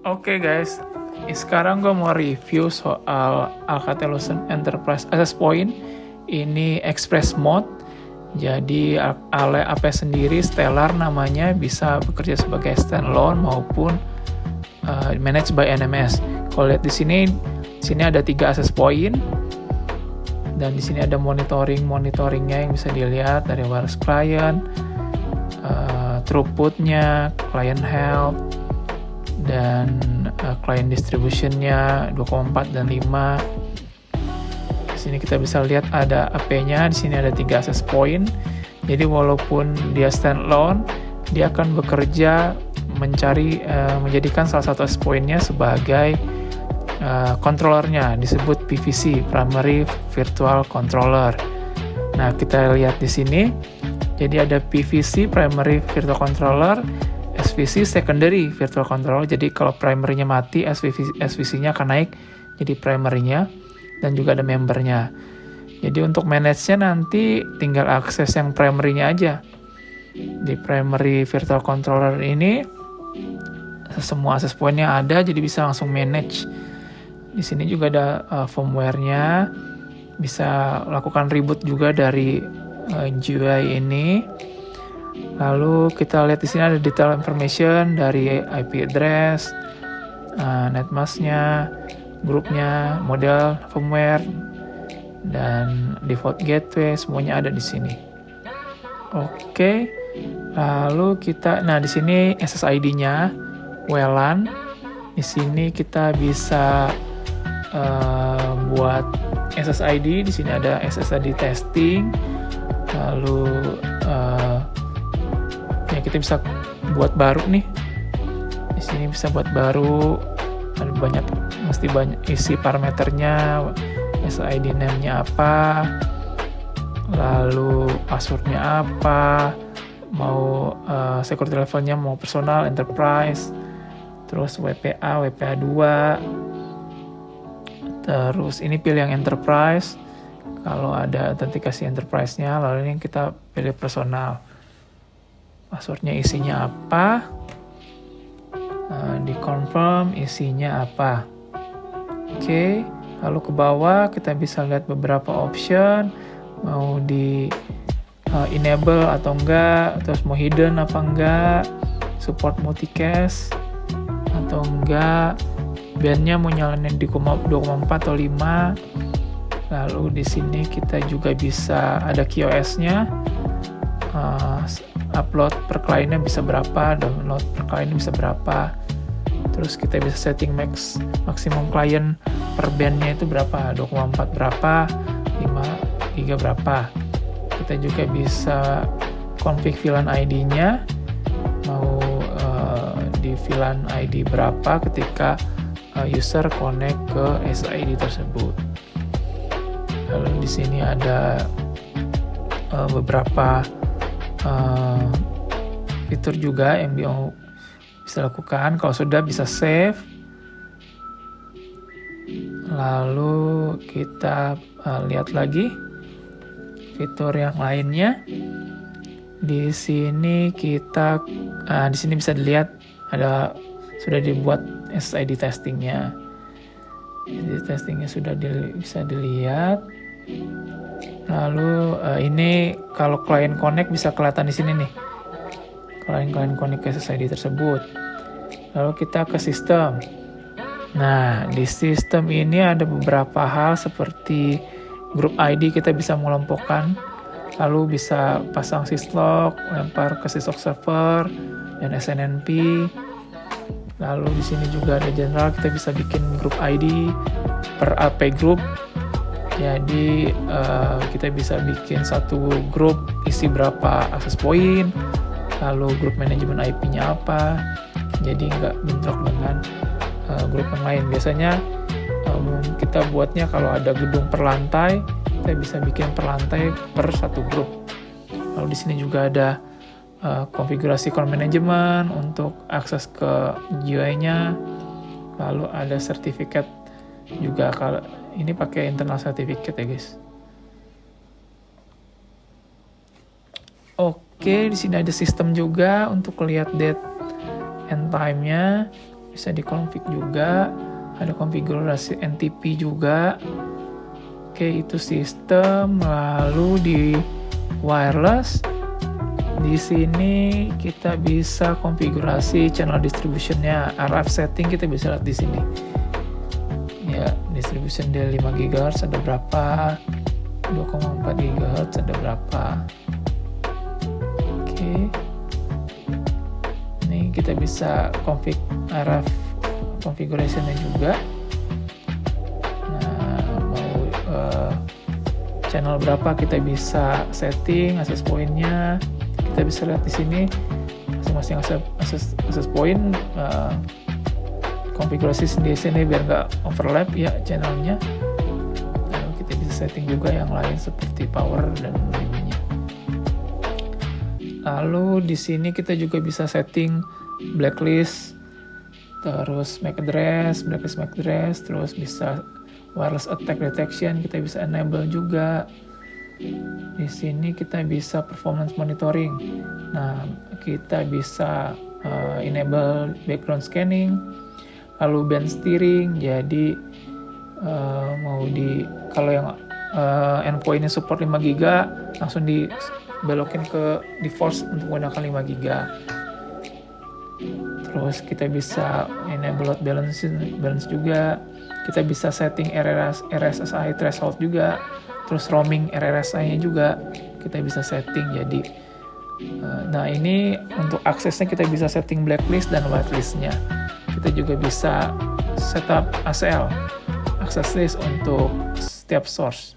Oke guys, sekarang gue mau review soal Alcatel-Lucent Enterprise Access Point. Ini Express Mode. Jadi Ale AP sendiri Stellar namanya, bisa bekerja sebagai standalone maupun managed by NMS. Kalau lihat di sini ada 3 access point dan di sini ada monitoringnya yang bisa dilihat dari wireless client, throughputnya, client health, dan client distributionnya 2,4 dan 5. Di sini kita bisa lihat ada AP-nya, di sini ada 3 access point. Jadi walaupun dia standalone, dia akan bekerja menjadikan salah satu access point-nya sebagai controllernya, disebut PVC, Primary Virtual Controller. Nah, kita lihat di sini. Jadi ada PVC, Primary Virtual Controller, SVC, Secondary Virtual Controller. Jadi kalau primary-nya mati, SVC-nya akan naik jadi primary-nya, dan juga ada membernya. Jadi untuk manage-nya nanti tinggal akses yang primary-nya aja. Di Primary Virtual Controller ini semua access point-nya ada, jadi bisa langsung manage. Di sini juga ada firmware-nya, bisa lakukan reboot juga dari GUI ini. Lalu kita lihat di sini ada detail information dari IP address, netmask-nya, grupnya, model firmware, dan default gateway, semuanya ada di sini. Oke. Lalu di sini SSID-nya WLAN. Di sini kita bisa buat SSID. Di sini ada SSID testing. Lalu kita bisa buat baru nih. Di sini bisa buat baru. Ada mesti banyak isi parameternya. SSID name-nya apa, lalu passwordnya apa, mau security levelnya mau personal, enterprise, terus WPA 2, terus ini pilih yang enterprise kalau ada autentikasi enterprise-nya. Lalu ini kita pilih personal, passwordnya isinya apa, di confirm isinya apa. Oke. Lalu ke bawah kita bisa lihat beberapa option, mau di enable atau enggak, terus mau hidden apa enggak, support multicast atau enggak, bandnya mau nyalain di 2,4 atau 5. Lalu di sini kita juga bisa ada QoS-nya, upload per kliennya bisa berapa, download per kliennya bisa berapa. Terus kita bisa setting maksimum klien per bandnya itu berapa, 2,4 berapa, 5 giga berapa. Kita juga bisa config VLAN ID-nya, mau di VLAN ID berapa ketika user connect ke SSID tersebut. Lalu di sini ada beberapa fitur juga yang bisa lakukan. Kalau sudah bisa save. Lalu kita lihat lagi fitur yang lainnya. Di sini di sini bisa dilihat sudah dibuat SSID testingnya. Jadi testingnya sudah bisa dilihat. Lalu ini kalau client connect bisa kelihatan di sini nih. Client connect ke SSID tersebut. Lalu kita ke sistem. Nah, di sistem ini ada beberapa hal seperti group ID, kita bisa mengelompokkan. Lalu bisa pasang syslog, lempar ke syslog server dan SNMP. Lalu di sini juga ada general, kita bisa bikin group ID per AP group. Jadi kita bisa bikin satu grup isi berapa access point, lalu grup manajemen IP-nya apa, jadi nggak bentrok dengan grup yang lain. Biasanya kita buatnya kalau ada gedung per lantai, kita bisa bikin per lantai per satu grup. Lalu di sini juga ada konfigurasi call management untuk akses ke GUI-nya. Lalu ada sertifikat juga, kalau ini pakai internal certificate ya guys. Oke, di sini ada sistem juga untuk lihat date and time-nya. bisa dikonfig juga. Ada konfigurasi NTP juga. Oke, itu sistem. Lalu di wireless, di sini kita bisa konfigurasi channel distributionnya, RF setting kita bisa lihat di sini. Ya, distribution di 5 GHz ada berapa, 2,4 GHz ada berapa. Oke. Ini kita bisa config RF configuration-nya juga. Channel berapa kita bisa setting access point-nya. Kita bisa lihat di sini masing-masing access point konfigurasi di sini biar nggak overlap ya channelnya. Lalu kita bisa setting juga yang lain seperti power dan lainnya. Lalu di sini kita juga bisa setting blacklist, terus MAC address, blacklist MAC address, terus bisa wireless attack detection kita bisa enable juga. Di sini kita bisa performance monitoring. Nah, kita bisa enable background scanning, lalu band steering. Jadi kalau yang endpoint-nya support 5 GB langsung dibelokin ke default untuk menggunakan 5 GB. Terus kita bisa enable load balance juga. Kita bisa setting RSSI threshold juga. Terus roaming RSSI-nya juga kita bisa setting. Jadi nah ini untuk aksesnya kita bisa setting blacklist dan whitelist-nya. Kita juga bisa setup ACL, access list untuk setiap source.